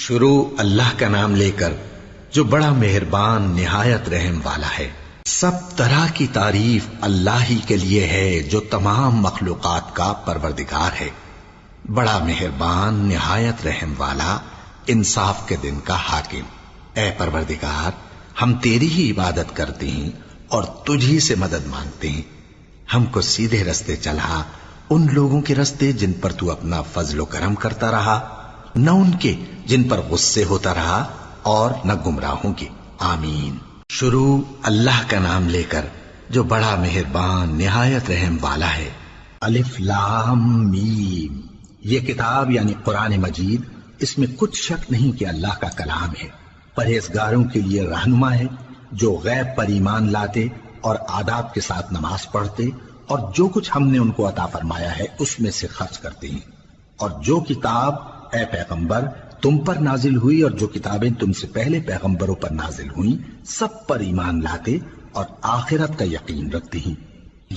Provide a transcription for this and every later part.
شروع اللہ کا نام لے کر جو بڑا مہربان نہایت رحم والا ہے۔ سب طرح کی تعریف اللہ ہی کے لیے ہے جو تمام مخلوقات کا پروردگار ہے، بڑا مہربان نہایت رحم والا، انصاف کے دن کا حاکم۔ اے پروردگار، ہم تیری ہی عبادت کرتے ہیں اور تجھ ہی سے مدد مانگتے ہیں۔ ہم کو سیدھے رستے چلا، ان لوگوں کے رستے جن پر تو اپنا فضل و کرم کرتا رہا، نہ ان کے جن پر غصے ہوتا رہا، اور نہ گمراہوں کے۔ آمین۔ شروع اللہ کا نام لے کر جو بڑا مہربان نہایت رحم والا ہے۔ الف لام میم۔ یہ کتاب یعنی قرآن مجید، اس میں کچھ شک نہیں کہ اللہ کا کلام ہے، پرہیزگاروں کے لیے رہنما ہے، جو غیب پر ایمان لاتے اور آداب کے ساتھ نماز پڑھتے اور جو کچھ ہم نے ان کو عطا فرمایا ہے اس میں سے خرچ کرتے ہیں، اور جو کتاب اے پیغمبر تم پر نازل ہوئی اور جو کتابیں تم سے پہلے پیغمبروں پر نازل ہوئیں سب پر ایمان لاتے اور آخرت کا یقین رکھتے ہیں۔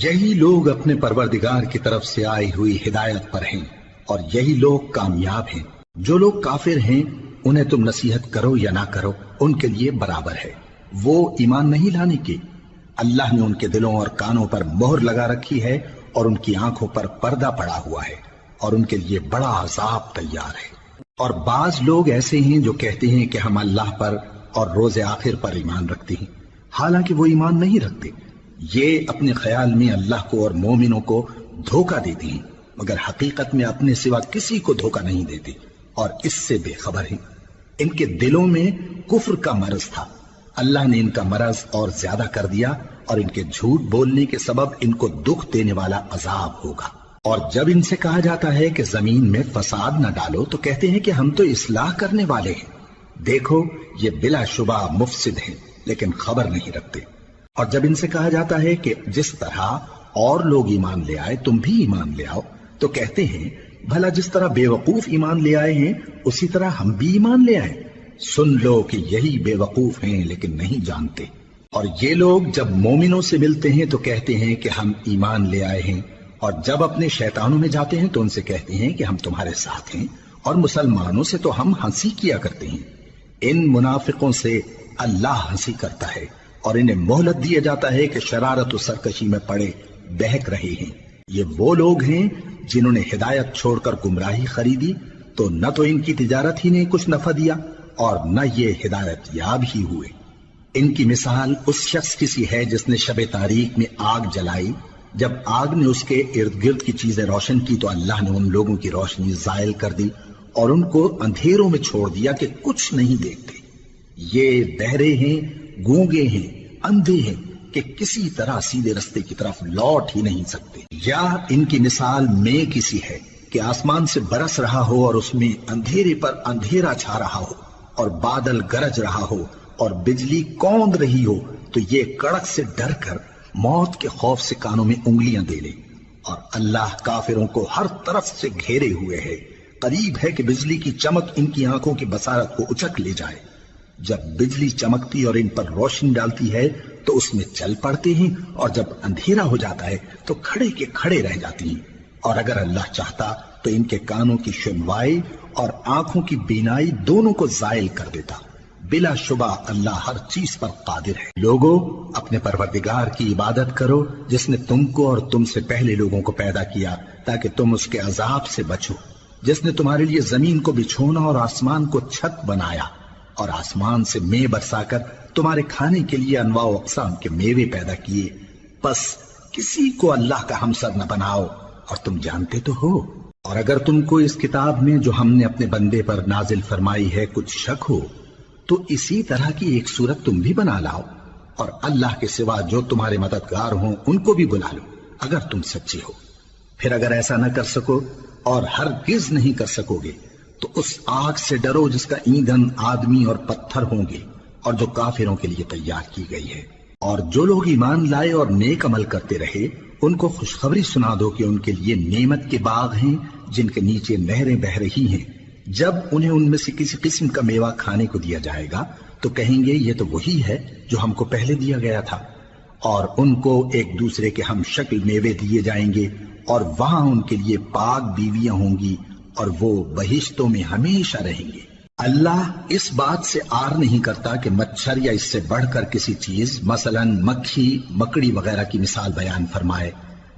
یہی لوگ اپنے پروردگار کی طرف سے آئی ہوئی ہدایت پر ہیں اور یہی لوگ کامیاب ہیں۔ جو لوگ کافر ہیں انہیں تم نصیحت کرو یا نہ کرو ان کے لیے برابر ہے، وہ ایمان نہیں لانے کے۔ اللہ نے ان کے دلوں اور کانوں پر مہر لگا رکھی ہے اور ان کی آنکھوں پر پردہ پڑا ہوا ہے اور ان کے لیے بڑا عذاب تیار ہے۔ اور بعض لوگ ایسے ہیں جو کہتے ہیں کہ ہم اللہ پر اور روز آخر پر ایمان رکھتے ہیں، حالانکہ وہ ایمان نہیں رکھتے۔ یہ اپنے خیال میں اللہ کو اور مومنوں کو دھوکہ دیتے ہیں، مگر حقیقت میں اپنے سوا کسی کو دھوکہ نہیں دیتے اور اس سے بے خبر ہیں۔ ان کے دلوں میں کفر کا مرض تھا، اللہ نے ان کا مرض اور زیادہ کر دیا اور ان کے جھوٹ بولنے کے سبب ان کو دکھ دینے والا عذاب ہوگا۔ اور جب ان سے کہا جاتا ہے کہ زمین میں فساد نہ ڈالو تو کہتے ہیں کہ ہم تو اصلاح کرنے والے ہیں۔ دیکھو یہ بلا شبہ مفسد ہیں لیکن خبر نہیں رکھتے۔ اور جب ان سے کہا جاتا ہے کہ جس طرح اور لوگ ایمان لے آئے تم بھی ایمان لے آؤ تو کہتے ہیں بھلا جس طرح بے وقوف ایمان لے آئے ہیں اسی طرح ہم بھی ایمان لے آئے۔ سن لو کہ یہی بے وقوف ہیں لیکن نہیں جانتے۔ اور یہ لوگ جب مومنوں سے ملتے ہیں تو کہتے ہیں کہ ہم ایمان لے آئے ہیں، اور جب اپنے شیطانوں میں جاتے ہیں تو ان سے کہتے ہیں کہ ہم تمہارے ساتھ ہیں، اور مسلمانوں سے تو ہم ہنسی کیا کرتے ہیں۔ ان منافقوں سے اللہ ہنسی کرتا ہے اور انہیں مہلت دیا جاتا ہے کہ شرارت و سرکشی میں پڑے بہک رہے ہیں۔ یہ وہ لوگ ہیں جنہوں نے ہدایت چھوڑ کر گمراہی خریدی، تو نہ تو ان کی تجارت ہی نے کچھ نفع دیا اور نہ یہ ہدایت یاب ہی ہوئے۔ ان کی مثال اس شخص کی سی ہے جس نے شب تاریک میں آگ جلائی، جب آگ نے اس کے ارد گرد کی چیزیں روشن کی تو اللہ نے ان لوگوں کی روشنی زائل کر دی اور ان کو اندھیروں میں چھوڑ دیا کہ کچھ نہیں دیکھتے۔ یہ بہرے ہیں، گونگے ہیں، اندھے ہیں کہ کسی طرح سیدھے رستے کی طرف لوٹ ہی نہیں سکتے۔ یا ان کی مثال میں کسی ہے کہ آسمان سے برس رہا ہو اور اس میں اندھیرے پر اندھیرا چھا رہا ہو اور بادل گرج رہا ہو اور بجلی کوند رہی ہو، تو یہ کڑک سے ڈر کر موت کے خوف سے کانوں میں انگلیاں دے لے۔ اور اللہ کافروں کو ہر طرف سے گھیرے ہوئے ہے، قریب ہے کہ بجلی کی چمک ان کی آنکھوں کی بصارت کو اچک لے جائے۔ جب بجلی چمکتی اور ان پر روشنی ڈالتی ہے تو اس میں چل پڑتے ہیں، اور جب اندھیرا ہو جاتا ہے تو کھڑے کے کھڑے رہ جاتی ہیں۔ اور اگر اللہ چاہتا تو ان کے کانوں کی سنوائی اور آنکھوں کی بینائی دونوں کو زائل کر دیتا۔ بلا شبہ اللہ ہر چیز پر قادر ہے۔ لوگوں اپنے پروردگار کی عبادت کرو جس نے تم کو اور تم سے پہلے لوگوں کو پیدا کیا تاکہ تم اس کے عذاب سے بچو، جس نے تمہارے لیے زمین کو بچھونا اور آسمان کو چھت بنایا اور آسمان سے مے برسا کر تمہارے کھانے کے لیے انواع و اقسام کے میوے پیدا کیے۔ پس کسی کو اللہ کا ہمسر نہ بناؤ اور تم جانتے تو ہو۔ اور اگر تم کو اس کتاب میں جو ہم نے اپنے بندے پر نازل فرمائی ہے کچھ شک ہو تو اسی طرح کی ایک صورت تم بھی بنا لاؤ، اور اللہ کے سوا جو تمہارے مددگار ہوں ان کو بھی بلا لو اگر تم سچے ہو۔ پھر اگر ایسا نہ کر سکو اور ہرگز نہیں کر سکو گے تو اس آگ سے ڈرو جس کا ایندھن آدمی اور پتھر ہوں گے اور جو کافروں کے لیے تیار کی گئی ہے۔ اور جو لوگ ایمان لائے اور نیک عمل کرتے رہے ان کو خوشخبری سنا دو کہ ان کے لیے نعمت کے باغ ہیں جن کے نیچے نہریں بہہ رہی ہیں۔ جب انہیں ان میں سے کسی قسم کا میوہ کھانے کو دیا جائے گا تو کہیں گے یہ تو وہی ہے جو ہم کو پہلے دیا گیا تھا، اور ان کو ایک دوسرے کے ہم شکل میوے دیے جائیں گے اور وہاں ان کے لیے پاک بیویاں ہوں گی اور وہ بہشتوں میں ہمیشہ رہیں گے۔ اللہ اس بات سے آر نہیں کرتا کہ مچھر یا اس سے بڑھ کر کسی چیز مثلاً مکھی مکڑی وغیرہ کی مثال بیان فرمائے۔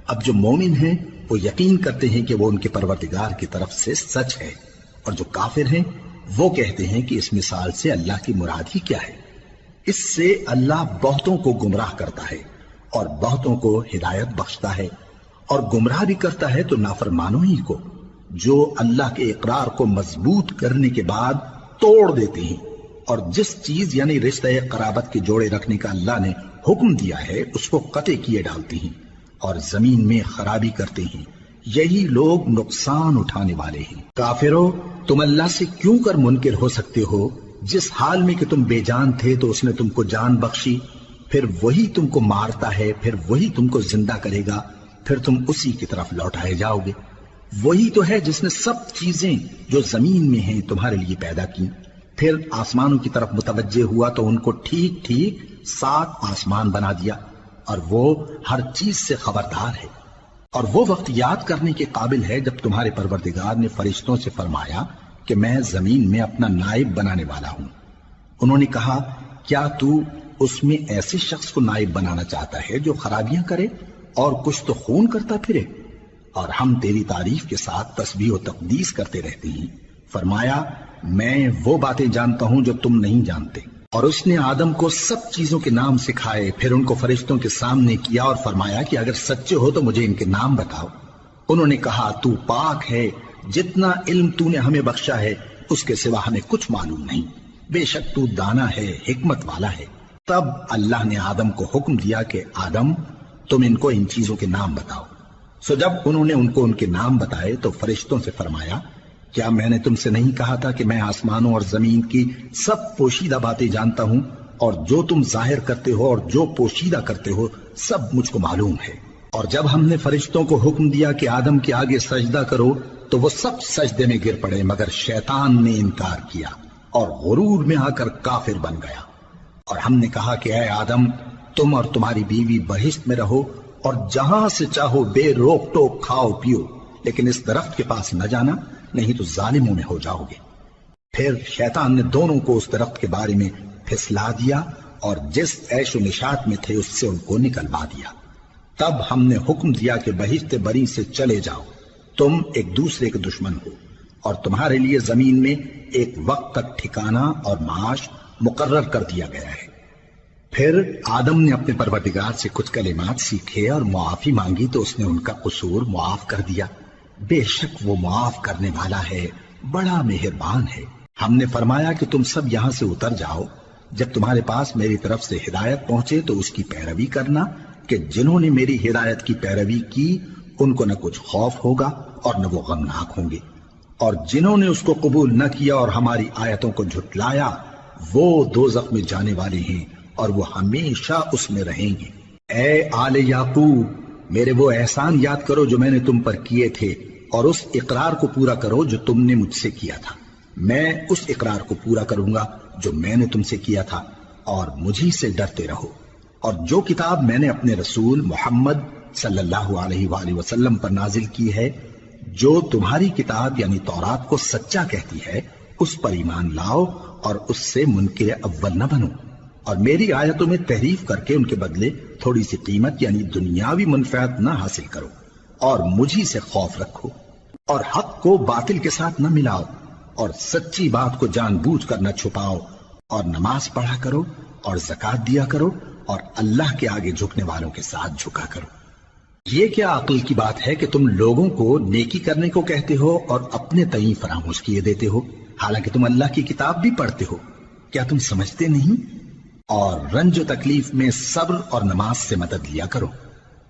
اب جو مومن ہیں وہ یقین کرتے ہیں کہ وہ ان کے پروردگار کی طرف سے سچ ہے، اور جو کافر ہیں وہ کہتے ہیں کہ اس مثال سے اللہ کی مراد ہی کیا ہے۔ اس سے اللہ بہتوں کو گمراہ کرتا ہے اور بہتوں کو ہدایت بخشتا ہے، اور گمراہ بھی کرتا ہے تو نافرمانوں ہی کو، جو اللہ کے اقرار کو مضبوط کرنے کے بعد توڑ دیتے ہیں، اور جس چیز یعنی رشتہ قرابت کے جوڑے رکھنے کا اللہ نے حکم دیا ہے اس کو قطع کیے ڈالتے ہیں اور زمین میں خرابی کرتے ہیں۔ یہی لوگ نقصان اٹھانے والے ہیں۔ کافرو، تم اللہ سے کیوں کر منکر ہو سکتے ہو؟ جس حال میں کہ تم بے جان تھے تو اس نے تم کو جان بخشی، پھر وہی تم کو مارتا ہے، پھر وہی تم کو زندہ کرے گا، پھر تم اسی کی طرف لوٹائے جاؤ گے۔ وہی تو ہے جس نے سب چیزیں جو زمین میں ہیں تمہارے لیے پیدا کی، پھر آسمانوں کی طرف متوجہ ہوا تو ان کو ٹھیک ٹھیک 7 آسمان بنا دیا، اور وہ ہر چیز سے خبردار ہے۔ اور وہ وقت یاد کرنے کے قابل ہے جب تمہارے پروردگار نے فرشتوں سے فرمایا کہ میں زمین میں اپنا نائب بنانے والا ہوں۔ انہوں نے کہا، کیا تو اس میں ایسے شخص کو نائب بنانا چاہتا ہے جو خرابیاں کرے اور کچھ تو خون کرتا پھرے؟ اور ہم تیری تعریف کے ساتھ تسبیح و تقدیس کرتے رہتے ہیں۔ فرمایا، میں وہ باتیں جانتا ہوں جو تم نہیں جانتے۔ اور اس نے آدم کو سب چیزوں کے نام سکھائے، پھر ان کو فرشتوں کے سامنے کیا اور فرمایا کہ اگر سچے ہو تو مجھے ان کے نام بتاؤ۔ انہوں نے کہا، تو پاک ہے، جتنا علم تو نے ہمیں بخشا ہے اس کے سوا ہمیں کچھ معلوم نہیں، بے شک تو دانا ہے، حکمت والا ہے۔ تب اللہ نے آدم کو حکم دیا کہ آدم، تم ان کو ان چیزوں کے نام بتاؤ۔ سو جب انہوں نے ان کو ان کے نام بتائے تو فرشتوں سے فرمایا، کیا میں نے تم سے نہیں کہا تھا کہ میں آسمانوں اور زمین کی سب پوشیدہ باتیں جانتا ہوں، اور جو تم ظاہر کرتے ہو اور جو پوشیدہ کرتے ہو سب مجھ کو معلوم ہے۔ اور جب ہم نے فرشتوں کو حکم دیا کہ آدم کے آگے سجدہ کرو تو وہ سب سجدے میں گر پڑے مگر شیطان نے انکار کیا اور غرور میں آ کر کافر بن گیا۔ اور ہم نے کہا کہ اے آدم، تم اور تمہاری بیوی بہشت میں رہو اور جہاں سے چاہو بے روک ٹوک کھاؤ پیو، لیکن اس درخت کے پاس نہ جانا، نہیں تو ظالموں میں ہو جاؤ گے۔ پھر شیطان نے دونوں کو اس درخت کے بارے میں پھسلا دیا اور جس عیش و نشاط میں تھے اس سے ان کو نکلوا دیا۔ تب ہم نے حکم دیا کہ بہشت بری سے چلے جاؤ، تم ایک دوسرے کے دشمن ہو، اور تمہارے لیے زمین میں ایک وقت تک ٹھکانہ اور معاش مقرر کر دیا گیا ہے۔ پھر آدم نے اپنے پروردگار سے کچھ کلمات سیکھے اور معافی مانگی تو اس نے ان کا قصور معاف کر دیا۔ بے شک وہ معاف کرنے والا ہے، بڑا مہربان ہے۔ ہم نے فرمایا کہ تم سب یہاں سے اتر جاؤ، جب تمہارے پاس میری طرف سے ہدایت پہنچے تو اس کی پیروی کرنا، کہ جنہوں نے میری ہدایت کی پیروی کی ان کو نہ کچھ خوف ہوگا اور نہ وہ غمناک ہوں گے، اور جنہوں نے اس کو قبول نہ کیا اور ہماری آیتوں کو جھٹلایا وہ دوزخ میں جانے والے ہیں اور وہ ہمیشہ اس میں رہیں گے۔ اے آل یعقوب، میرے وہ احسان یاد کرو جو میں نے تم پر کیے تھے، اور اس اقرار کو پورا کرو جو تم نے مجھ سے کیا تھا۔ میں اس اقرار کو پورا کروں گا جو میں نے تم سے کیا تھا، اور مجھی سے ڈرتے رہو۔ اور جو کتاب میں نے اپنے رسول محمد صلی اللہ علیہ وآلہ وسلم پر نازل کی ہے، جو تمہاری کتاب یعنی تورات کو سچا کہتی ہے، اس پر ایمان لاؤ اور اس سے منکر اول نہ بنو، اور میری آیتوں میں تحریف کر کے ان کے بدلے تھوڑی سی قیمت یعنی دنیاوی منفعت نہ حاصل کرو، اور مجھی سے خوف رکھو، اور حق کو باطل کے ساتھ نہ ملاؤ، اور سچی بات کو جان بوجھ کر نہ چھپاؤ، اور نماز پڑھا کرو اور زکوٰۃ دیا کرو، اور اللہ کے آگے جھکنے والوں کے ساتھ جھکا کرو۔ یہ کیا عقل کی بات ہے کہ تم لوگوں کو نیکی کرنے کو کہتے ہو اور اپنے تئیں فراموش کیے دیتے ہو، حالانکہ تم اللہ کی کتاب بھی پڑھتے ہو؟ کیا تم سمجھتے نہیں؟ اور رنج و تکلیف میں صبر اور نماز سے مدد لیا کرو،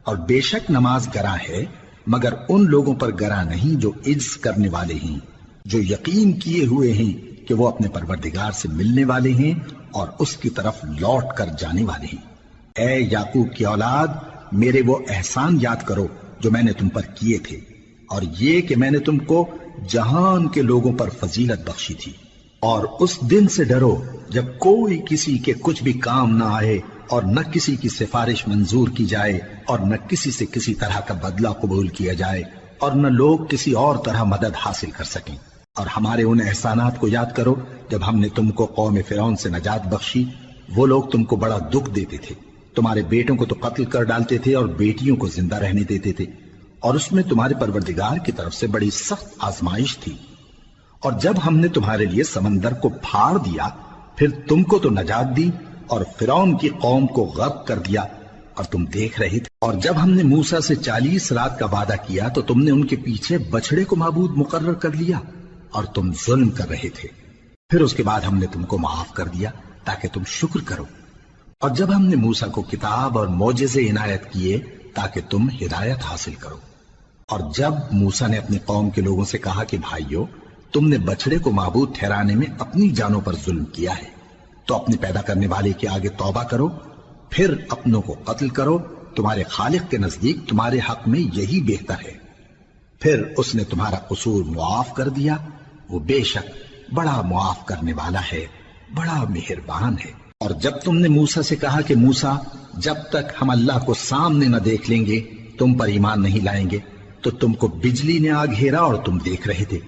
اور بے شک نماز گراں ہے مگر ان لوگوں پر گراں نہیں جو عجز کرنے والے ہیں، جو یقین کیے ہوئے ہیں کہ وہ اپنے پروردگار سے ملنے والے ہیں اور اس کی طرف لوٹ کر جانے والے ہیں۔ اے یعقوب کی اولاد، میرے وہ احسان یاد کرو جو میں نے تم پر کیے تھے، اور یہ کہ میں نے تم کو جہان کے لوگوں پر فضیلت بخشی تھی۔ اور اس دن سے ڈرو جب کوئی کسی کے کچھ بھی کام نہ آئے، اور نہ کسی کی سفارش منظور کی جائے، اور نہ کسی سے کسی طرح کا بدلہ قبول کیا جائے، اور نہ لوگ کسی اور طرح مدد حاصل کر سکیں۔ اور ہمارے ان احسانات کو یاد کرو جب ہم نے تم کو قوم فرعون سے نجات بخشی، وہ لوگ تم کو بڑا دکھ دیتے تھے، تمہارے بیٹوں کو تو قتل کر ڈالتے تھے اور بیٹیوں کو زندہ رہنے دیتے تھے، اور اس میں تمہارے پروردگار کی طرف سے بڑی سخت آزمائش تھی۔ اور جب ہم نے تمہارے لیے سمندر کو پھاڑ دیا، پھر تم کو تو نجات دی اور فرعون کی قوم کو غرق کر دیا، اور تم دیکھ رہے تھے۔ اور جب ہم نے موسیٰ سے 40 رات کا وعدہ کیا تو تم نے ان کے پیچھے بچڑے کو معبود مقرر کر لیا اور تم ظلم کر رہے تھے۔ پھر اس کے بعد ہم نے تم کو معاف کر دیا تاکہ تم شکر کرو۔ اور جب ہم نے موسیٰ کو کتاب اور معجزے عنایت کیے تاکہ تم ہدایت حاصل کرو۔ اور جب موسیٰ نے اپنی قوم کے لوگوں سے کہا کہ بھائیو، تم نے بچڑے کو معبود ٹھہرانے میں اپنی جانوں پر ظلم کیا ہے، تو اپنے پیدا کرنے والے کے آگے توبہ کرو، پھر اپنوں کو قتل کرو، تمہارے خالق کے نزدیک تمہارے حق میں یہی بہتر ہے۔ پھر اس نے تمہارا قصور معاف کر دیا، وہ بے شک بڑا معاف کرنے والا ہے، بڑا مہربان ہے۔ اور جب تم نے موسیٰ سے کہا کہ موسیٰ، جب تک ہم اللہ کو سامنے نہ دیکھ لیں گے تم پر ایمان نہیں لائیں گے، تو تم کو بجلی نے آ گھیرا اور تم دیکھ رہے تھے۔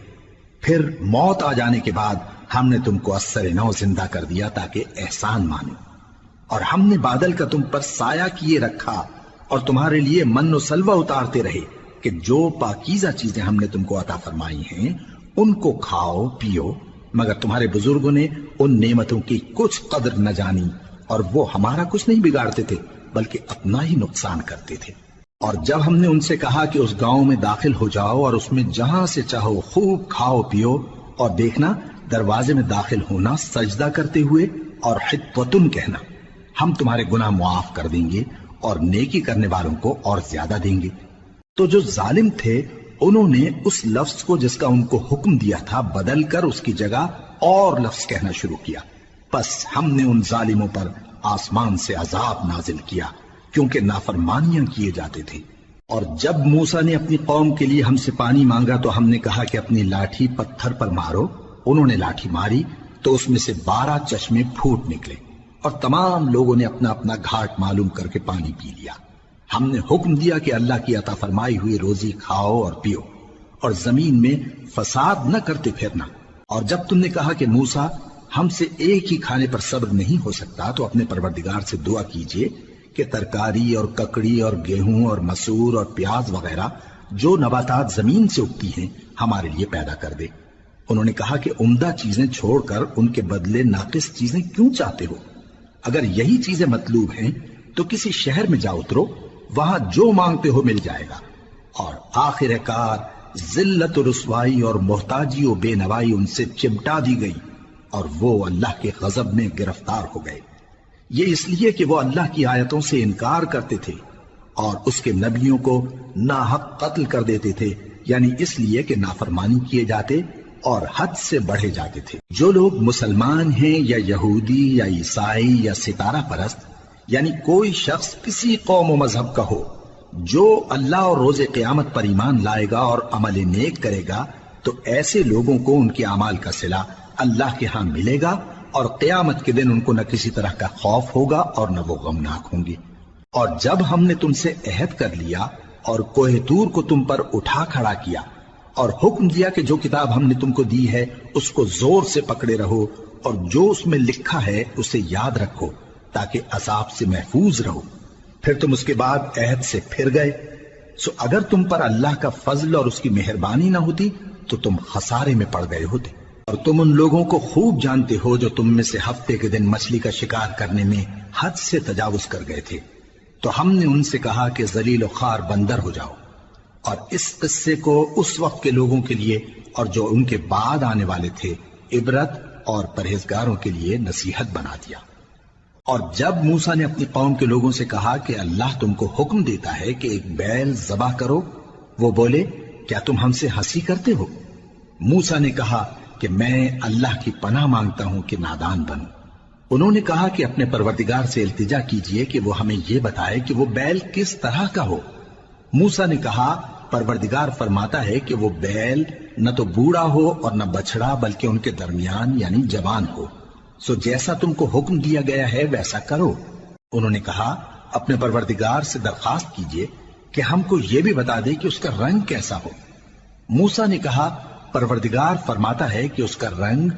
پھر موت آ جانے کے بعد ہم نے تم کو اثر نو زندہ کر دیا تاکہ احسان مانو۔ اور ہم نے بادل کا تم پر سایہ کیے رکھا اور تمہارے لیے من و سلوہ اتارتے رہے کہ جو پاکیزہ چیزیں ہم نے تم کو عطا فرمائی ہیں ان کو کھاؤ پیو، مگر تمہارے بزرگوں نے ان نعمتوں کی کچھ قدر نہ جانی، اور وہ ہمارا کچھ نہیں بگاڑتے تھے بلکہ اپنا ہی نقصان کرتے تھے۔ اور جب ہم نے ان سے کہا کہ اس گاؤں میں داخل ہو جاؤ اور اس میں جہاں سے چاہو خوب کھاؤ پیو، اور دیکھنا دروازے میں داخل ہونا سجدہ کرتے ہوئے اور حطوتن کہنا، ہم تمہارے گناہ معاف کر دیں گے اور نیکی کرنے والوں کو اور زیادہ دیں گے۔ تو جو ظالم تھے انہوں نے اس لفظ کو جس کا ان کو حکم دیا تھا بدل کر اس کی جگہ اور لفظ کہنا شروع کیا، پس ہم نے ان ظالموں پر آسمان سے عذاب نازل کیا کیونکہ نافرمانیاں کیے جاتے تھے۔ اور جب موسیٰ نے اپنی قوم کے لیے ہم سے پانی مانگا تو ہم نے کہا کہ اپنی لاٹھی پتھر پر مارو، انہوں نے لاٹھی ماری تو اس میں سے 12 چشمے پھوٹ نکلے، اور تمام لوگوں نے اپنا اپنا گھاٹ معلوم کر کے پانی پی لیا۔ ہم نے حکم دیا کہ اللہ کی عطا فرمائی ہوئی روزی کھاؤ اور پیو، اور زمین میں فساد نہ کرتے پھرنا۔ اور جب تم نے کہا کہ موسیٰ، ہم سے ایک ہی کھانے پر صبر نہیں ہو سکتا، تو اپنے پروردگار سے دعا کیجئے کہ ترکاری اور ککڑی اور گیہوں اور مسور اور پیاز وغیرہ جو نباتات زمین سے اگتی ہیں ہمارے لیے پیدا کر دے۔ انہوں نے کہا کہ عمدہ چیزیں چھوڑ کر ان کے بدلے ناقص چیزیں کیوں چاہتے ہو؟ اگر یہی چیزیں مطلوب ہیں تو کسی شہر میں جا اترو، وہاں جو مانگتے ہو مل جائے گا۔ اور آخر کار ذلت و رسوائی اور محتاجی و بے نوائی ان سے چمٹا دی گئی، اور وہ اللہ کے غضب میں گرفتار ہو گئے، یہ اس لیے کہ وہ اللہ کی آیتوں سے انکار کرتے تھے اور اس کے نبیوں کو ناحق قتل کر دیتے تھے، یعنی اس لیے کہ نافرمانی کیے جاتے اور حد سے بڑھے جاتے تھے۔ جو لوگ مسلمان ہیں یا یہودی یا عیسائی یا ستارہ پرست، یعنی کوئی شخص کسی قوم و مذہب کا ہو، جو اللہ اور روز قیامت پر ایمان لائے گا اور عمل نیک کرے گا، تو ایسے لوگوں کو ان کے اعمال کا صلہ اللہ کے ہاں ملے گا، اور قیامت کے دن ان کو نہ کسی طرح کا خوف ہوگا اور نہ وہ غمناک ہوں گے۔ اور جب ہم نے تم سے عہد کر لیا اور کوہ طور کو تم پر اٹھا کھڑا کیا اور حکم دیا کہ جو کتاب ہم نے تم کو دی ہے اس کو زور سے پکڑے رہو، اور جو اس میں لکھا ہے اسے یاد رکھو تاکہ عذاب سے محفوظ رہو، پھر تم اس کے بعد عہد سے پھر گئے، سو اگر تم پر اللہ کا فضل اور اس کی مہربانی نہ ہوتی تو تم خسارے میں پڑ گئے ہوتے۔ اور تم ان لوگوں کو خوب جانتے ہو جو تم میں سے ہفتے کے دن مچھلی کا شکار کرنے میں حد سے تجاوز کر گئے تھے، تو ہم نے ان سے کہا کہ ذلیل و خوار بندر ہو جاؤ، اور اس قصے کو اس وقت کے لوگوں کے لیے اور جو ان کے بعد آنے والے تھے عبرت اور پرہیزگاروں کے لیے نصیحت بنا دیا۔ اور جب موسیٰ نے اپنی قوم کے لوگوں سے کہا کہ اللہ تم کو حکم دیتا ہے کہ ایک بیل ذبح کرو، وہ بولے کیا تم ہم سے ہنسی کرتے ہو؟ موسیٰ نے کہا کہ میں اللہ کی پناہ مانگتا ہوں کہ نادان بنوں۔ انہوں نے کہا کہ اپنے پروردگار سے التجا کیجئے کہ وہ ہمیں یہ بتائے کہ وہ بیل کس طرح کا ہو۔ موسیٰ نے کہا پروردگار فرماتا ہے کہ وہ بیل نہ تو بوڑھا ہو اور نہ بچڑا بلکہ ان کے درمیان یعنی جوان ہو، سو جیسا تم کو حکم دیا گیا ہے ویسا کرو۔ انہوں نے کہا اپنے پروردگار سے درخواست کیجئے کہ ہم کو یہ بھی بتا دے کہ اس کا رنگ کیسا ہو۔ موسیٰ نے کہا پروردگار فرماتا ہے کہ اس کا رنگ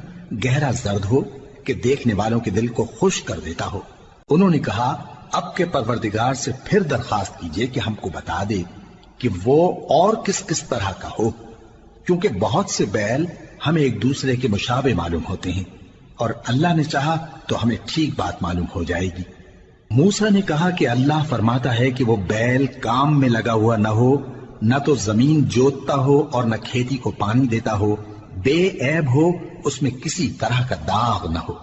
گہرا زرد ہو کہ دیکھنے والوں کے دل کو خوش کر دیتا ہو۔ انہوں نے کہا اب کے پروردگار سے پھر درخواست کیجئے کہ ہم کو بتا دے کہ وہ اور کس کس طرح کا ہو، کیونکہ بہت سے بیل ہمیں ایک دوسرے کے مشابہ معلوم ہوتے ہیں، اور اللہ نے چاہا تو ہمیں ٹھیک بات معلوم ہو جائے گی۔ موسیٰ نے کہا کہ اللہ فرماتا ہے کہ وہ بیل کام میں لگا ہوا نہ ہو، نہ تو زمین جوتتا ہو اور نہ کھیتی کو پانی دیتا ہو، بے عیب ہو، اس میں کسی طرح کا داغ نہ ہو۔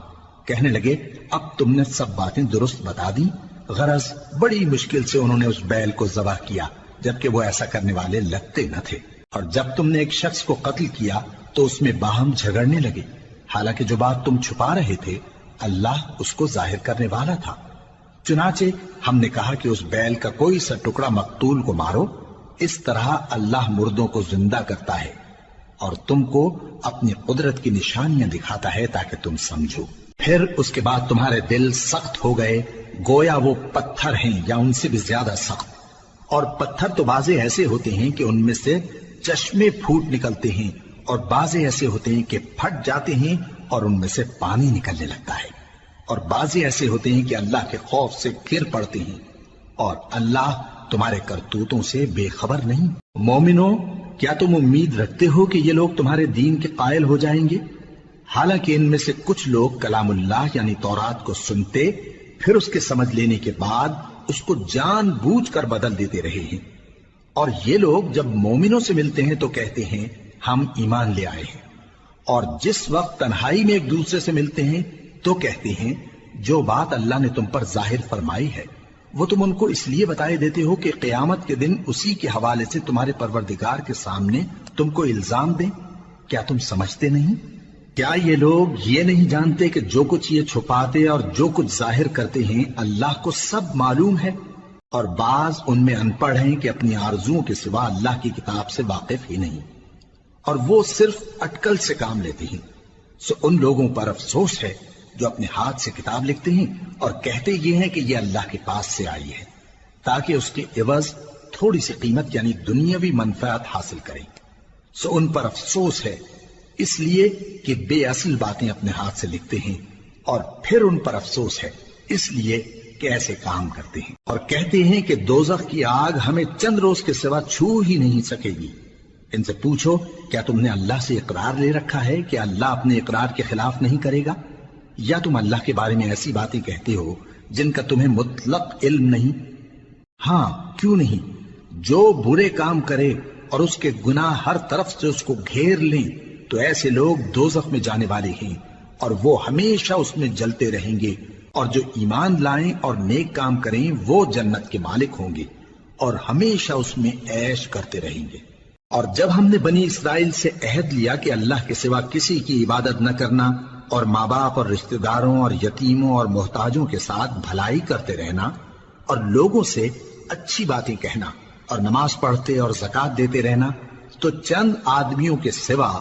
کہنے لگے اب تم نے سب باتیں درست بتا دی۔ غرض بڑی مشکل سے انہوں نے اس بیل کو ذبح کیا، جبکہ وہ ایسا کرنے والے لگتے نہ تھے۔ اور جب تم نے ایک شخص کو قتل کیا تو اس میں باہم جھگڑنے لگے، حالانکہ جو بات تم چھپا رہے تھے اللہ اس کو ظاہر کرنے والا تھا۔ چنانچہ ہم نے کہا کہ اس بیل کا کوئی سا ٹکڑا مقتول کو مارو، اس طرح اللہ مردوں کو زندہ کرتا ہے اور تم کو اپنی قدرت کی نشانیاں دکھاتا ہے تاکہ تم سمجھو۔ پھر اس کے بعد تمہارے دل سخت ہو گئے گویا وہ پتھر ہیں یا ان سے بھی زیادہ سخت، اور پتھر تو بعضے ایسے ہوتے ہیں کہ ان میں سے چشمے پھوٹ نکلتے ہیں، اور بعضے ایسے ہوتے ہیں کہ پھٹ جاتے ہیں اور ان میں سے پانی نکلنے لگتا ہے، اور بعضے ایسے ہوتے ہیں کہ اللہ کے خوف سے گر پڑتے ہیں، اور اللہ تمہارے کرتوتوں سے بے خبر نہیں۔ مومنو، کیا تم امید رکھتے ہو کہ یہ لوگ تمہارے دین کے قائل ہو جائیں گے؟ حالانکہ ان میں سے کچھ لوگ کلام اللہ یعنی تورات کو سنتے پھر اس کے سمجھ لینے کے بعد اس کو جان بوجھ کر بدل دیتے رہے ہیں، اور یہ لوگ جب مومنوں سے ملتے ہیں تو کہتے ہیں ہم ایمان لے آئے ہیں، اور جس وقت تنہائی میں ایک دوسرے سے ملتے ہیں تو کہتے ہیں جو بات اللہ نے تم پر ظاہر فرمائی ہے وہ تم ان کو اس لیے بتائے دیتے ہو کہ قیامت کے دن اسی کے حوالے سے تمہارے پروردگار کے سامنے تم کو الزام دیں۔ کیا تم سمجھتے نہیں؟ کیا یہ لوگ یہ نہیں جانتے کہ جو کچھ یہ چھپاتے اور جو کچھ ظاہر کرتے ہیں اللہ کو سب معلوم ہے؟ اور بعض ان میں ان پڑھ ہیں کہ اپنی آرزوؤں کے سوا اللہ کی کتاب سے واقف ہی نہیں، اور وہ صرف اٹکل سے کام لیتے ہیں۔ سو ان لوگوں پر افسوس ہے جو اپنے ہاتھ سے کتاب لکھتے ہیں اور کہتے یہ ہیں کہ یہ اللہ کے پاس سے آئی ہے تاکہ اس کے عوض تھوڑی سی قیمت یعنی دنیاوی منفعت حاصل کریں۔ سو ان پر افسوس ہے اس لیے کہ بے اصل باتیں اپنے ہاتھ سے لکھتے ہیں، اور پھر ان پر افسوس ہے اس لیے کہ ایسے کام کرتے ہیں، اور کہتے ہیں کہ دوزخ کی آگ ہمیں چند روز کے سوا چھو ہی نہیں سکے گی۔ ان سے پوچھو کیا تم نے اللہ سے اقرار لے رکھا ہے کہ اللہ اپنے اقرار کے خلاف نہیں کرے گا، یا تم اللہ کے بارے میں ایسی باتیں کہتے ہو جن کا تمہیں مطلق علم نہیں؟ ہاں کیوں نہیں، جو برے کام کرے اور اس کے گناہ ہر طرف سے اس کو گھیر لیں تو ایسے لوگ دوزخ میں جانے والے ہیں، اور وہ ہمیشہ اس میں جلتے رہیں گے، اور جو ایمان لائیں اور نیک کام کریں وہ جنت کے مالک ہوں گے اور ہمیشہ اس میں عیش کرتے رہیں گے۔ اور جب ہم نے بنی اسرائیل سے عہد لیا کہ اللہ کے سوا کسی کی عبادت نہ کرنا، اور ماں باپ اور رشتہ داروں اور یتیموں اور محتاجوں کے ساتھ بھلائی کرتے رہنا، اور لوگوں سے اچھی باتیں کہنا، اور نماز پڑھتے اور زکوٰۃ دیتے رہنا، تو چند آدمیوں کے سوا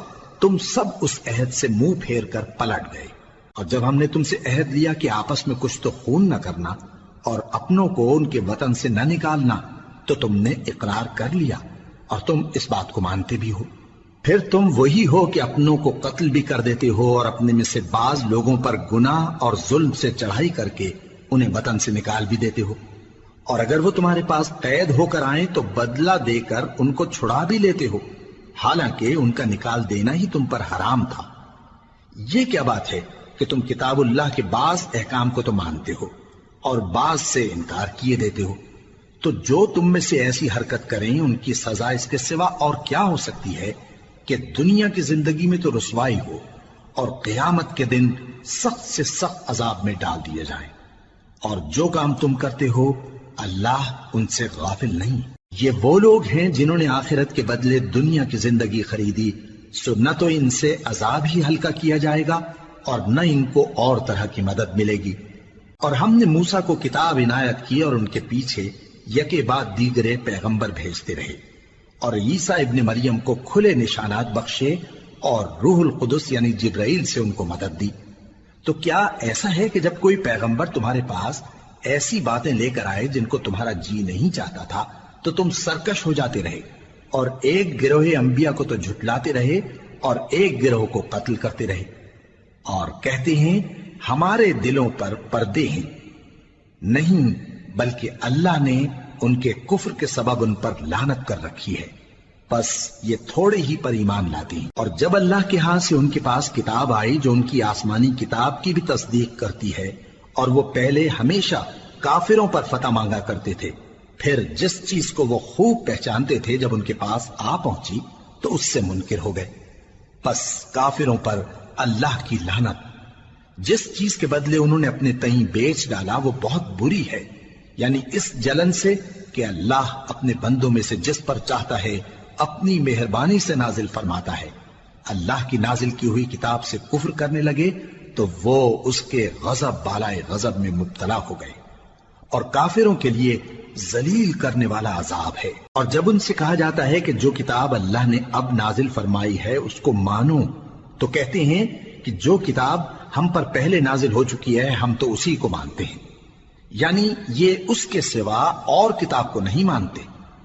تم سب اس عہد سے منہ پھیر کر پلٹ گئے۔ اور جب ہم نے تم سے عہد لیا کہ آپس میں کچھ تو خون نہ کرنا اور اپنوں کو ان کے وطن سے نہ نکالنا، تو تم نے اقرار کر لیا اور تم اس بات کو مانتے بھی ہو۔ پھر تم وہی ہو کہ اپنوں کو قتل بھی کر دیتے ہو اور اپنے میں سے بعض لوگوں پر گناہ اور ظلم سے چڑھائی کر کے انہیں وطن سے نکال بھی دیتے ہو، اور اگر وہ تمہارے پاس قید ہو کر آئیں تو بدلہ دے کر ان کو چھڑا بھی لیتے ہو، حالانکہ ان کا نکال دینا ہی تم پر حرام تھا۔ یہ کیا بات ہے کہ تم کتاب اللہ کے بعض احکام کو تو مانتے ہو اور بعض سے انکار کیے دیتے ہو؟ تو جو تم میں سے ایسی حرکت کریں ان کی سزا اس کے سوا اور کیا ہو سکتی ہے کہ دنیا کی زندگی میں تو رسوائی ہو اور قیامت کے دن سخت سے سخت عذاب میں ڈال دیے جائیں۔ اور جو کام تم کرتے ہو اللہ ان سے غافل نہیں۔ یہ وہ لوگ ہیں جنہوں نے آخرت کے بدلے دنیا کی زندگی خریدی، سو نہ تو ان سے عذاب ہی ہلکا کیا جائے گا اور نہ ان کو اور طرح کی مدد ملے گی۔ اور ہم نے موسیٰ کو کتاب عنایت کی اور ان کے پیچھے یکے بعد دیگرے پیغمبر بھیجتے رہے، اور عیسیٰ ابن مریم کو کھلے نشانات بخشے اور روح القدس یعنی جبرائیل سے ان کو مدد دی۔ تو کیا ایسا ہے کہ جب کوئی پیغمبر تمہارے پاس ایسی باتیں لے کر آئے جن کو تمہارا جی نہیں چاہتا تھا تو تم سرکش ہو جاتے رہے، اور ایک گروہ انبیاء کو تو جھٹلاتے رہے اور ایک گروہ کو قتل کرتے رہے؟ اور کہتے ہیں ہمارے دلوں پر پردے ہیں، نہیں بلکہ اللہ نے ان کے کفر کے سبب ان پر لعنت کر رکھی ہے، بس یہ تھوڑے ہی پر ایمان لاتے ہیں۔ اور جب اللہ کے ہاں سے ان کے پاس کتاب آئی جو ان کی آسمانی کتاب کی بھی تصدیق کرتی ہے، اور وہ پہلے ہمیشہ کافروں پر فتح مانگا کرتے تھے، پھر جس چیز کو وہ خوب پہچانتے تھے جب ان کے پاس آ پہنچی تو اس سے منکر ہو گئے، بس کافروں پر اللہ کی لعنت۔ جس چیز کے بدلے انہوں نے اپنے تئیں بیچ ڈالا وہ بہت بری ہے، یعنی اس جلن سے کہ اللہ اپنے بندوں میں سے جس پر چاہتا ہے اپنی مہربانی سے نازل فرماتا ہے۔ اللہ کی نازل کی ہوئی کتاب سے کفر کرنے لگے تو وہ اس کے غضب بالائے غضب میں مبتلا ہو گئے، اور کافروں کے لیے ذلیل کرنے والا عذاب ہے۔ اور جب ان سے کہا جاتا ہے کہ جو کتاب اللہ نے اب نازل فرمائی ہے اس کو مانو، تو کہتے ہیں کہ جو کتاب ہم پر پہلے نازل ہو چکی ہے ہم تو اسی کو مانتے ہیں، یعنی یہ اس کے سوا اور کتاب کو نہیں مانتے،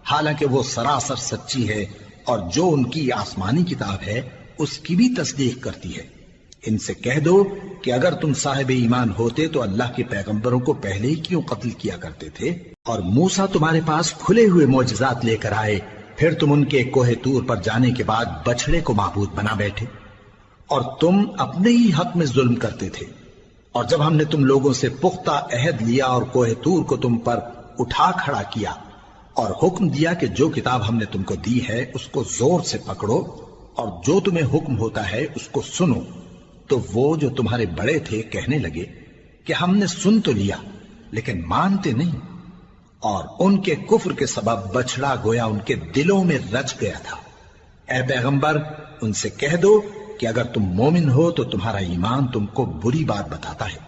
حالانکہ وہ سراسر سچی ہے، اور جو ان کی آسمانی کتاب ہے اس کی بھی تصدیق کرتی ہے۔ ان سے کہہ دو کہ اگر تم صاحب ایمان ہوتے تو اللہ کے پیغمبروں کو پہلے ہی کیوں قتل کیا کرتے تھے؟ اور موسیٰ تمہارے پاس کھلے ہوئے معجزات لے کر آئے، پھر تم ان کے کوہ طور پر جانے کے بعد بچڑے کو معبود بنا بیٹھے، اور تم اپنے ہی حق میں ظلم کرتے تھے۔ اور جب ہم نے تم لوگوں سے پختہ عہد لیا اور کوہ طور کو تم پر اٹھا کھڑا کیا اور حکم دیا کہ جو کتاب ہم نے تم کو دی ہے اس کو زور سے پکڑو اور جو تمہیں حکم ہوتا ہے اس کو سنو، تو وہ جو تمہارے بڑے تھے کہنے لگے کہ ہم نے سن تو لیا لیکن مانتے نہیں، اور ان کے کفر کے سبب بچڑا گویا ان کے دلوں میں رچ گیا تھا۔ اے پیغمبر ان سے کہہ دو کہ اگر تم مومن ہو تو تمہارا ایمان تم کو بری بات بتاتا ہے۔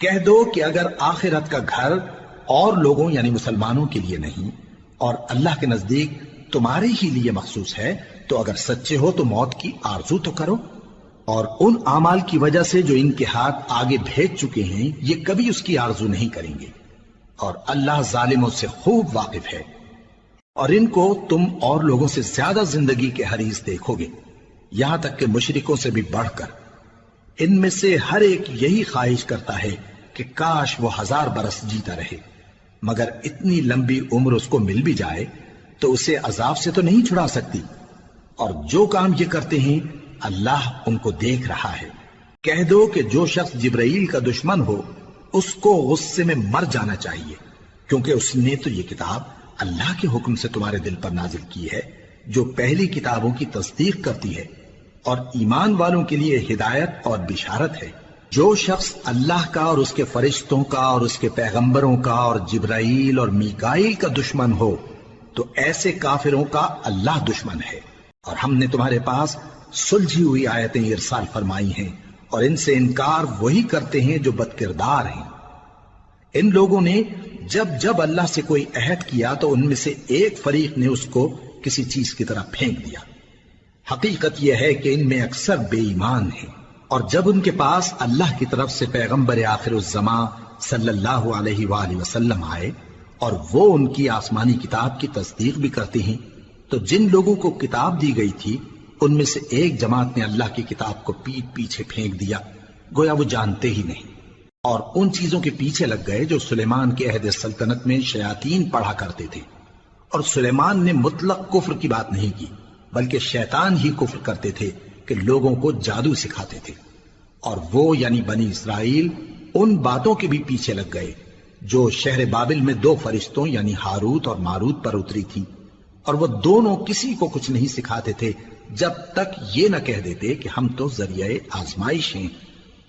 کہہ دو کہ اگر آخرت کا گھر اور لوگوں یعنی مسلمانوں کے لیے نہیں اور اللہ کے نزدیک تمہارے ہی لیے مخصوص ہے تو اگر سچے ہو تو موت کی آرزو تو کرو، اور ان اعمال کی وجہ سے جو ان کے ہاتھ آگے بھیج چکے ہیں یہ کبھی اس کی آرزو نہیں کریں گے، اور اللہ ظالموں سے خوب واقف ہے۔ اور ان کو تم اور لوگوں سے زیادہ زندگی کے حریص دیکھو گے، یہاں تک کہ مشرکوں سے بھی بڑھ کر۔ ان میں سے ہر ایک یہی خواہش کرتا ہے کہ کاش وہ 1000 برس جیتا رہے، مگر اتنی لمبی عمر اس کو مل بھی جائے تو اسے عذاب سے تو نہیں چھڑا سکتی، اور جو کام یہ کرتے ہیں اللہ ان کو دیکھ رہا ہے۔ کہہ دو کہ جو شخص جبرائیل کا دشمن ہو اس کو غصے میں مر جانا چاہیے، کیونکہ اس نے تو یہ کتاب اللہ کے حکم سے تمہارے دل پر نازل کی ہے جو پہلی کتابوں کی تصدیق کرتی ہے، اور ایمان والوں کے لیے ہدایت اور بشارت ہے۔ جو شخص اللہ کا اور اس کے فرشتوں کا اور اس کے پیغمبروں کا اور جبرائیل اور میکائیل کا دشمن ہو تو ایسے کافروں کا اللہ دشمن ہے۔ اور ہم نے تمہارے پاس سلجھی ہوئی آیتیں ارسال فرمائی ہیں، اور ان سے انکار وہی کرتے ہیں جو بد کردار ہیں۔ ان لوگوں نے جب جب اللہ سے کوئی عہد کیا تو ان میں سے ایک فریق نے اس کو کسی چیز کی طرح پھینک دیا۔ حقیقت یہ ہے کہ ان میں اکثر بے ایمان ہیں، اور جب ان کے پاس اللہ کی طرف سے پیغمبر آخر الزماں صلی اللہ علیہ وآلہ وسلم آئے اور وہ ان کی آسمانی کتاب کی تصدیق بھی کرتے ہیں، تو جن لوگوں کو کتاب دی گئی تھی ان میں سے ایک جماعت نے اللہ کی کتاب کو پیٹ پیچھے پھینک دیا، گویا وہ جانتے ہی نہیں، اور ان چیزوں کے پیچھے لگ گئے جو سلیمان کے عہد سلطنت میں شیاطین پڑھا کرتے تھے۔ اور سلیمان نے مطلق کفر کی بات نہیں کی، بلکہ شیطان ہی کفر کرتے تھے کہ لوگوں کو جادو سکھاتے تھے، اور وہ یعنی بنی اسرائیل ان باتوں کے بھی پیچھے لگ گئے جو شہر بابل میں 2 فرشتوں یعنی ہاروت اور ماروت پر اتری تھی، اور وہ دونوں کسی کو کچھ نہیں سکھاتے تھے جب تک یہ نہ کہہ دیتے کہ ہم تو ذریعہ آزمائش ہیں،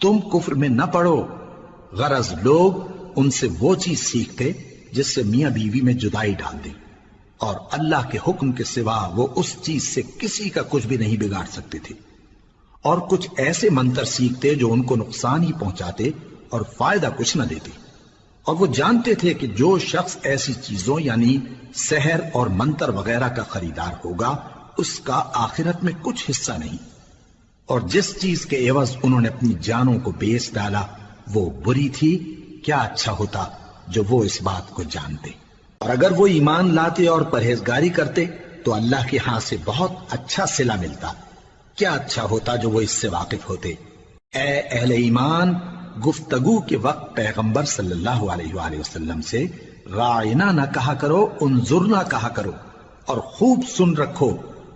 تم کفر میں نہ پڑو۔ غرض لوگ ان سے وہ چیز سیکھتے جس سے میاں بیوی میں جدائی ڈال دیں، اور اللہ کے حکم کے سوا وہ اس چیز سے کسی کا کچھ بھی نہیں بگاڑ سکتے تھے، اور کچھ ایسے منتر سیکھتے جو ان کو نقصان ہی پہنچاتے اور فائدہ کچھ نہ دیتے، اور وہ جانتے تھے کہ جو شخص ایسی چیزوں یعنی سحر اور منتر وغیرہ کا خریدار ہوگا اس کا آخرت میں کچھ حصہ نہیں، اور جس چیز کے عوض انہوں نے اپنی جانوں کو بیچ ڈالا وہ بری تھی، کیا اچھا ہوتا جو وہ اس بات کو جانتے۔ اور اگر وہ ایمان لاتے اور پرہیزگاری کرتے تو اللہ کے ہاں سے بہت اچھا صلہ ملتا، کیا اچھا ہوتا جو وہ اس سے واقف ہوتے۔ اے اہل ایمان، گفتگو کے وقت پیغمبر صلی اللہ علیہ وآلہ وسلم سے رائنا نہ کہا کرو، انظرنا کہا کرو، اور خوب سن رکھو،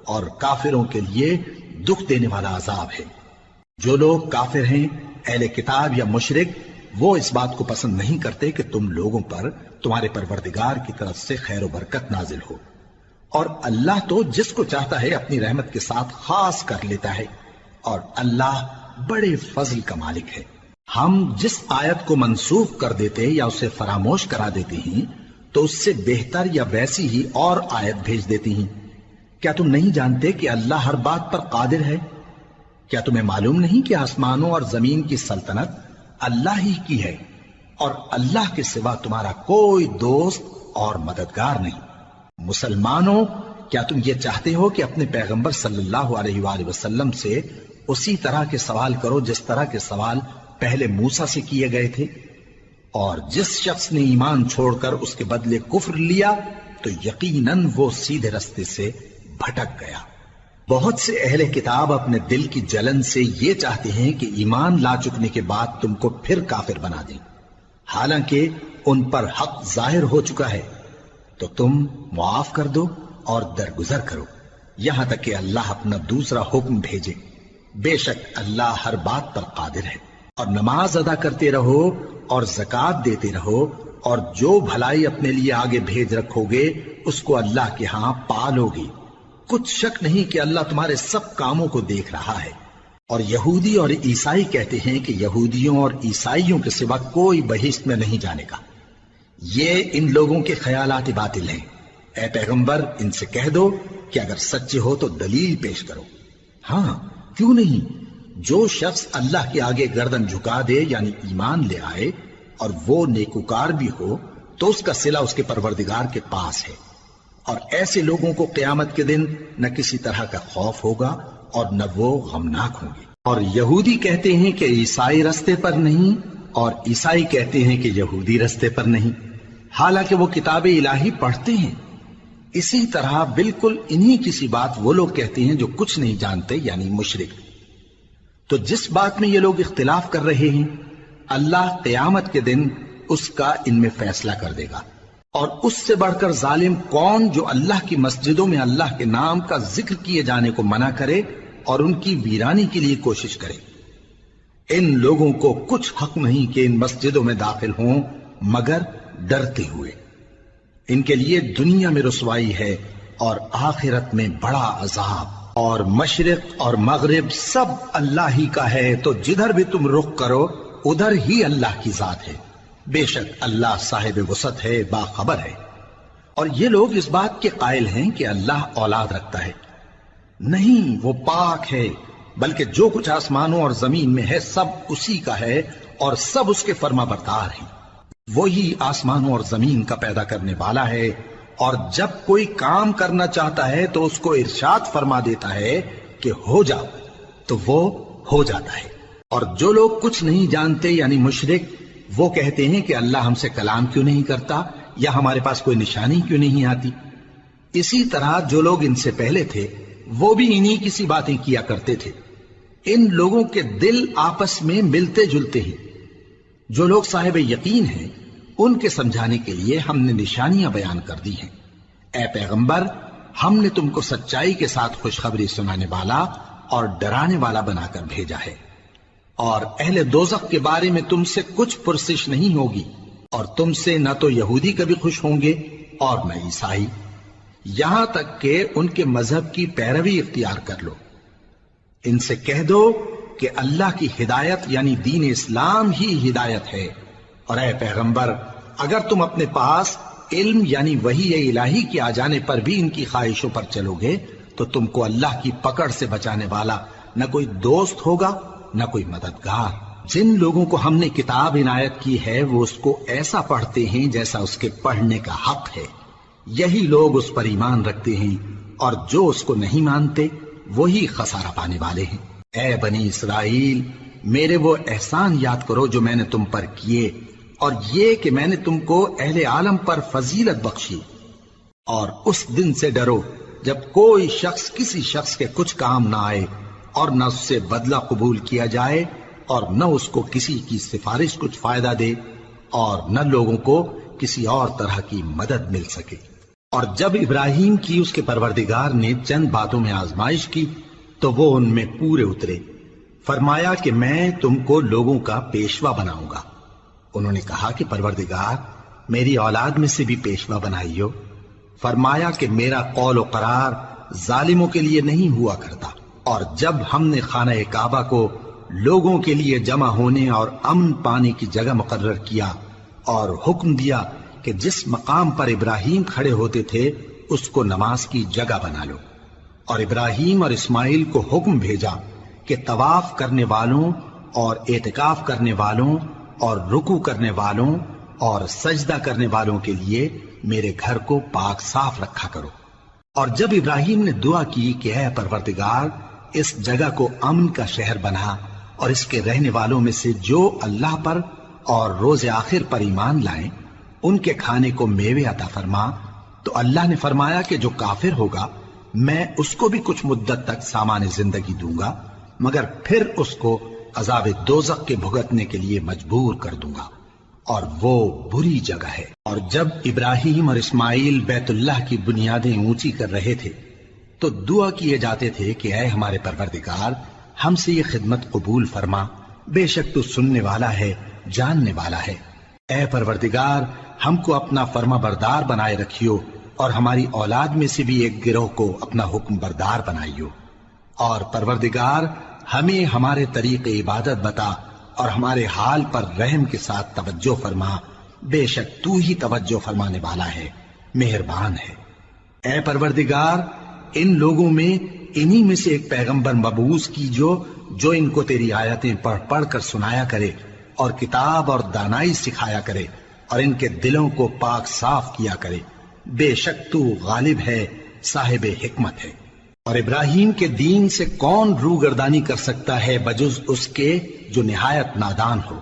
اور کافروں کے لیے دکھ دینے والا عذاب ہے۔ جو لوگ کافر ہیں، اہل کتاب یا مشرک، وہ اس بات کو پسند نہیں کرتے کہ تم لوگوں پر تمہارے پروردگار کی طرف سے خیر و برکت نازل ہو، اور اللہ تو جس کو چاہتا ہے اپنی رحمت کے ساتھ خاص کر لیتا ہے، اور اللہ بڑے فضل کا مالک ہے۔ ہم جس آیت کو منسوخ کر دیتے یا اسے فراموش کرا دیتے ہیں تو اس سے بہتر یا ویسی ہی اور آیت بھیج دیتی ہیں۔ کیا تم نہیں جانتے کہ اللہ ہر بات پر قادر ہے؟ کیا تمہیں معلوم نہیں کہ آسمانوں اور زمین کی سلطنت اللہ ہی کی ہے، اور اللہ کے سوا تمہارا کوئی دوست اور مددگار نہیں؟ مسلمانوں، کیا تم یہ چاہتے ہو کہ اپنے پیغمبر صلی اللہ علیہ وآلہ وسلم سے اسی طرح کے سوال کرو جس طرح کے سوال پہلے موسیٰ سے کیے گئے تھے؟ اور جس شخص نے ایمان چھوڑ کر اس کے بدلے کفر لیا تو یقیناً وہ سیدھے رستے سے بھٹک گیا۔ بہت سے اہل کتاب اپنے دل کی جلن سے یہ چاہتے ہیں کہ ایمان لا چکنے کے بعد تم کو پھر کافر بنا دیں، حالانکہ ان پر حق ظاہر ہو چکا ہے۔ تو تم معاف کر دو اور درگزر کرو یہاں تک کہ اللہ اپنا دوسرا حکم بھیجے۔ بے شک اللہ ہر بات پر قادر ہے۔ اور نماز ادا کرتے رہو اور زکوٰۃ دیتے رہو، اور جو بھلائی اپنے لیے آگے بھیج رکھو گے اس کو اللہ کے ہاں پالو گے۔ کچھ شک نہیں کہ اللہ تمہارے سب کاموں کو دیکھ رہا ہے۔ اور یہودی اور عیسائی کہتے ہیں کہ یہودیوں اور عیسائیوں کے سوا کوئی بہشت میں نہیں جانے کا۔ یہ ان لوگوں کے خیالات باطل ہیں۔ اے پیغمبر، ان سے کہہ دو کہ اگر سچے ہو تو دلیل پیش کرو۔ ہاں، کیوں نہیں؟ جو شخص اللہ کے آگے گردن جھکا دے یعنی ایمان لے آئے اور وہ نیکوکار بھی ہو تو اس کا صلہ اس کے پروردگار کے پاس ہے، اور ایسے لوگوں کو قیامت کے دن نہ کسی طرح کا خوف ہوگا اور نہ وہ غمناک ہوں گے۔ اور یہودی کہتے ہیں کہ عیسائی رستے پر نہیں، اور عیسائی کہتے ہیں کہ یہودی رستے پر نہیں، حالانکہ وہ کتاب الہی پڑھتے ہیں۔ اسی طرح بالکل انہی کسی بات وہ لوگ کہتے ہیں جو کچھ نہیں جانتے یعنی مشرک۔ تو جس بات میں یہ لوگ اختلاف کر رہے ہیں اللہ قیامت کے دن اس کا ان میں فیصلہ کر دے گا۔ اور اس سے بڑھ کر ظالم کون جو اللہ کی مسجدوں میں اللہ کے نام کا ذکر کیے جانے کو منع کرے اور ان کی ویرانی کے لیے کوشش کرے۔ ان لوگوں کو کچھ حق نہیں کہ ان مسجدوں میں داخل ہوں مگر ڈرتے ہوئے۔ ان کے لیے دنیا میں رسوائی ہے اور آخرت میں بڑا عذاب۔ اور مشرق اور مغرب سب اللہ ہی کا ہے، تو جدھر بھی تم رخ کرو ادھر ہی اللہ کی ذات ہے۔ بے شک اللہ صاحب وسعت ہے، باخبر ہے۔ اور یہ لوگ اس بات کے قائل ہیں کہ اللہ اولاد رکھتا ہے۔ نہیں، وہ پاک ہے، بلکہ جو کچھ آسمانوں اور زمین میں ہے سب اسی کا ہے، اور سب اس کے فرما بردار ہیں۔ وہی آسمانوں اور زمین کا پیدا کرنے والا ہے، اور جب کوئی کام کرنا چاہتا ہے تو اس کو ارشاد فرما دیتا ہے کہ ہو جا، تو وہ ہو جاتا ہے۔ اور جو لوگ کچھ نہیں جانتے یعنی مشرک، وہ کہتے ہیں کہ اللہ ہم سے کلام کیوں نہیں کرتا، یا ہمارے پاس کوئی نشانی کیوں نہیں آتی۔ اسی طرح جو لوگ ان سے پہلے تھے وہ بھی انہی کسی باتیں کیا کرتے تھے۔ ان لوگوں کے دل آپس میں ملتے جلتے ہیں۔ جو لوگ صاحب یقین ہیں ان کے سمجھانے کے لیے ہم نے نشانیاں بیان کر دی ہیں۔ اے پیغمبر، ہم نے تم کو سچائی کے ساتھ خوشخبری سنانے والا اور ڈرانے والا بنا کر بھیجا ہے، اور اہل دوزخ کے بارے میں تم سے کچھ پرسش نہیں ہوگی، اور تم سے نہ تو یہودی کبھی خوش ہوں گے اور نہ عیسائی، یہاں تک کہ ان کے مذہب کی پیروی اختیار کر لو۔ ان سے کہہ دو کہ اللہ کی ہدایت یعنی دین اسلام ہی ہدایت ہے، اور اے پیغمبر اگر تم اپنے پاس علم یعنی وحی الہی کے آ جانے پر بھی ان کی خواہشوں پر چلو گے تو تم کو اللہ کی پکڑ سے بچانے والا نہ کوئی دوست ہوگا نہ کوئی مددگار۔ جن لوگوں کو ہم نے کتاب عنایت کی ہے وہ اس کو ایسا پڑھتے ہیں جیسا اس کے پڑھنے کا حق ہے، یہی لوگ اس پر ایمان رکھتے ہیں، اور جو اس کو نہیں مانتے وہی خسارہ پانے والے ہیں۔ اے بنی اسرائیل، میرے وہ احسان یاد کرو جو میں نے تم پر کیے، اور یہ کہ میں نے تم کو اہل عالم پر فضیلت بخشی، اور اس دن سے ڈرو جب کوئی شخص کسی شخص کے کچھ کام نہ آئے اور نہ اس سے بدلہ قبول کیا جائے اور نہ اس کو کسی کی سفارش کچھ فائدہ دے اور نہ لوگوں کو کسی اور طرح کی مدد مل سکے۔ اور جب ابراہیم کی اس کے پروردگار نے چند باتوں میں آزمائش کی تو وہ ان میں پورے اترے۔ فرمایا کہ میں تم کو لوگوں کا پیشوا بناؤں گا۔ انہوں نے کہا کہ پروردگار میری اولاد میں سے بھی پیشوا بنائیو۔ فرمایا کہ میرا قول و قرار ظالموں کے لیے نہیں ہوا کرتا۔ اور جب ہم نے خانہ کعبہ کو لوگوں کے لیے جمع ہونے اور امن پانے کی جگہ مقرر کیا اور حکم دیا کہ جس مقام پر ابراہیم کھڑے ہوتے تھے اس کو نماز کی جگہ بنا لو، اور ابراہیم اور اسماعیل کو حکم بھیجا کہ طواف کرنے والوں اور اعتکاف کرنے والوں اور رکوع کرنے والوں اور سجدہ کرنے والوں کے لیے میرے گھر کو پاک صاف رکھا کرو۔ اور جب ابراہیم نے دعا کی کہ اے پروردگار اس جگہ کو امن کا شہر بنا اور اس کے رہنے والوں میں سے جو اللہ پر اور روز آخر پر ایمان لائیں ان کے کھانے کو میوے عطا فرما، تو اللہ نے فرمایا کہ جو کافر ہوگا میں اس کو بھی کچھ مدت تک سامان زندگی دوں گا، مگر پھر اس کو عذاب دوزخ کے بھگتنے کے لیے مجبور کر دوں گا، اور وہ بری جگہ ہے۔ اور جب ابراہیم اور اسماعیل بیت اللہ کی بنیادیں اونچی کر رہے تھے تو دعا کیے جاتے تھے کہ اے ہمارے پروردگار ہم سے یہ خدمت قبول فرما، بے شک تو سننے والا ہے، جاننے والا ہے۔ اے پروردگار ہم کو اپنا فرما بردار بنائے رکھیو، اور ہماری اولاد میں سے بھی ایک گروہ کو اپنا حکم بردار بنائیو، اور پروردگار ہمیں ہمارے طریق عبادت بتا اور ہمارے حال پر رحم کے ساتھ توجہ فرما، بے شک تو ہی توجہ فرمانے والا ہے، مہربان ہے۔ اے پروردگار ان لوگوں میں انہی میں سے ایک پیغمبر مبعوث کیجو جو ان کو تیری آیتیں پڑھ پڑھ کر سنایا کرے اور کتاب اور دانائی سکھایا کرے اور ان کے دلوں کو پاک صاف کیا کرے، بے شک تو غالب ہے، صاحب حکمت ہے۔ اور ابراہیم کے دین سے کون روگردانی کر سکتا ہے بجز اس کے جو نہایت نادان ہو،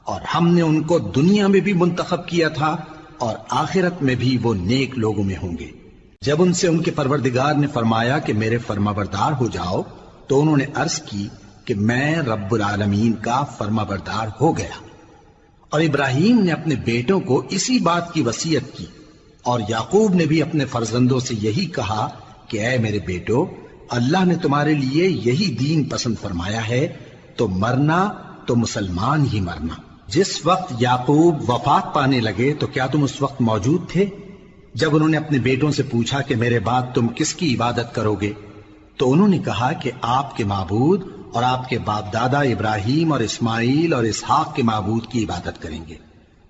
اور ہم نے ان کو دنیا میں بھی منتخب کیا تھا اور آخرت میں بھی وہ نیک لوگوں میں ہوں گے۔ جب ان سے ان کے پروردگار نے فرمایا کہ میرے فرما بردار ہو جاؤ تو انہوں نے عرض کی کہ میں رب العالمین کا فرما بردار ہو گیا۔ اور ابراہیم نے اپنے بیٹوں کو اسی بات کی وصیت کی، اور یعقوب نے بھی اپنے فرزندوں سے یہی کہا کہ اے میرے بیٹو اللہ نے تمہارے لیے یہی دین پسند فرمایا ہے، تو مرنا تو مسلمان ہی مرنا۔ جس وقت یعقوب وفات پانے لگے تو کیا تم اس وقت موجود تھے جب انہوں نے اپنے بیٹوں سے پوچھا کہ میرے بعد تم کس کی عبادت کرو گے؟ تو انہوں نے کہا کہ آپ کے معبود اور آپ کے باپ دادا ابراہیم اور اسماعیل اور اسحاق کے معبود کی عبادت کریں گے،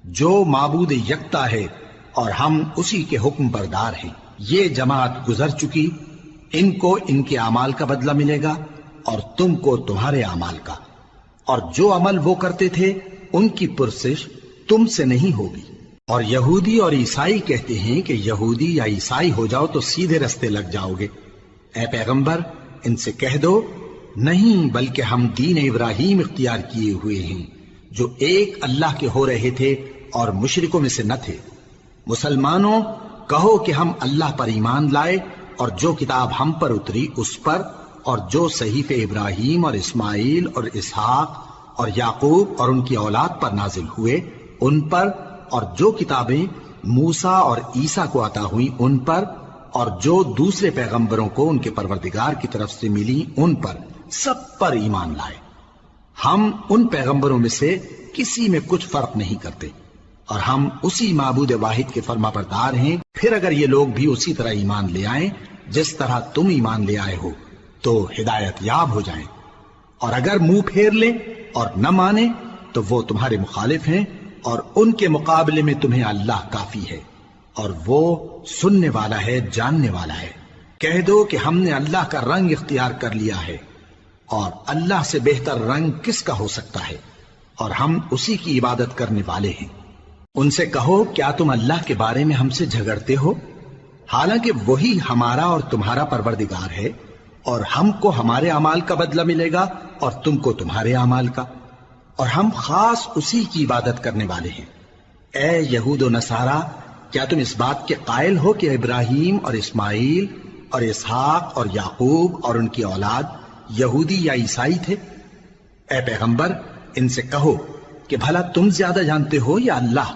جو معبود یکتا ہے اور ہم اسی کے حکم بردار ہیں۔ یہ جماعت گزر چکی، ان کو ان کے اعمال کا بدلہ ملے گا اور تم کو تمہارے اعمال کا، اور جو عمل وہ کرتے تھے ان کی پرسش تم سے نہیں ہوگی۔ اور یہودی اور عیسائی کہتے ہیں کہ یہودی یا عیسائی ہو جاؤ تو سیدھے رستے لگ جاؤ گے۔ اے پیغمبر ان سے کہہ دو نہیں، بلکہ ہم دین ابراہیم اختیار کیے ہوئے ہیں جو ایک اللہ کے ہو رہے تھے اور مشرکوں میں سے نہ تھے۔ مسلمانوں کہو کہ ہم اللہ پر ایمان لائے اور جو کتاب ہم پر اتری اس پر، اور جو صحیفے ابراہیم اور اسماعیل اور اسحاق اور یعقوب اور ان کی اولاد پر نازل ہوئے ان پر، اور جو کتابیں موسیٰ اور عیسیٰ کو عطا ہوئیں ان پر، اور جو دوسرے پیغمبروں کو ان کے پروردگار کی طرف سے ملی ان پر، سب پر ایمان لائے۔ ہم ان پیغمبروں میں سے کسی میں کچھ فرق نہیں کرتے، اور ہم اسی معبود واحد کے فرما بردار ہیں۔ پھر اگر یہ لوگ بھی اسی طرح ایمان لے آئیں جس طرح تم ایمان لے آئے ہو تو ہدایت یاب ہو جائیں، اور اگر منہ پھیر لیں اور نہ مانیں تو وہ تمہارے مخالف ہیں، اور ان کے مقابلے میں تمہیں اللہ کافی ہے، اور وہ سننے والا ہے، جاننے والا ہے۔ کہہ دو کہ ہم نے اللہ کا رنگ اختیار کر لیا ہے، اور اللہ سے بہتر رنگ کس کا ہو سکتا ہے، اور ہم اسی کی عبادت کرنے والے ہیں۔ ان سے کہو کیا تم اللہ کے بارے میں ہم سے جھگڑتے ہو، حالانکہ وہی ہمارا اور تمہارا پروردگار ہے، اور ہم کو ہمارے اعمال کا بدلہ ملے گا اور تم کو تمہارے اعمال کا، اور ہم خاص اسی کی عبادت کرنے والے ہیں۔ اے یہود و نصارا کیا تم اس بات کے قائل ہو کہ ابراہیم اور اسماعیل اور اسحاق اور یعقوب اور ان کی اولاد یہودی یا عیسائی تھے؟ اے پیغمبر ان سے کہو کہ بھلا تم زیادہ جانتے ہو یا اللہ؟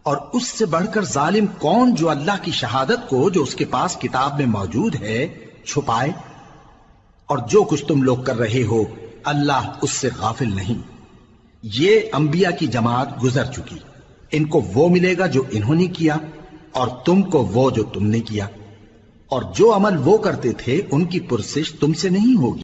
اور اس سے بڑھ کر ظالم کون جو اللہ کی شہادت کو جو اس کے پاس کتاب میں موجود ہے چھپائے؟ اور جو کچھ تم لوگ کر رہے ہو اللہ اس سے غافل نہیں۔ یہ انبیاء کی جماعت گزر چکی، ان کو وہ ملے گا جو انہوں نے کیا اور تم کو وہ جو تم نے کیا، اور جو عمل وہ کرتے تھے ان کی پرسش تم سے نہیں ہوگی۔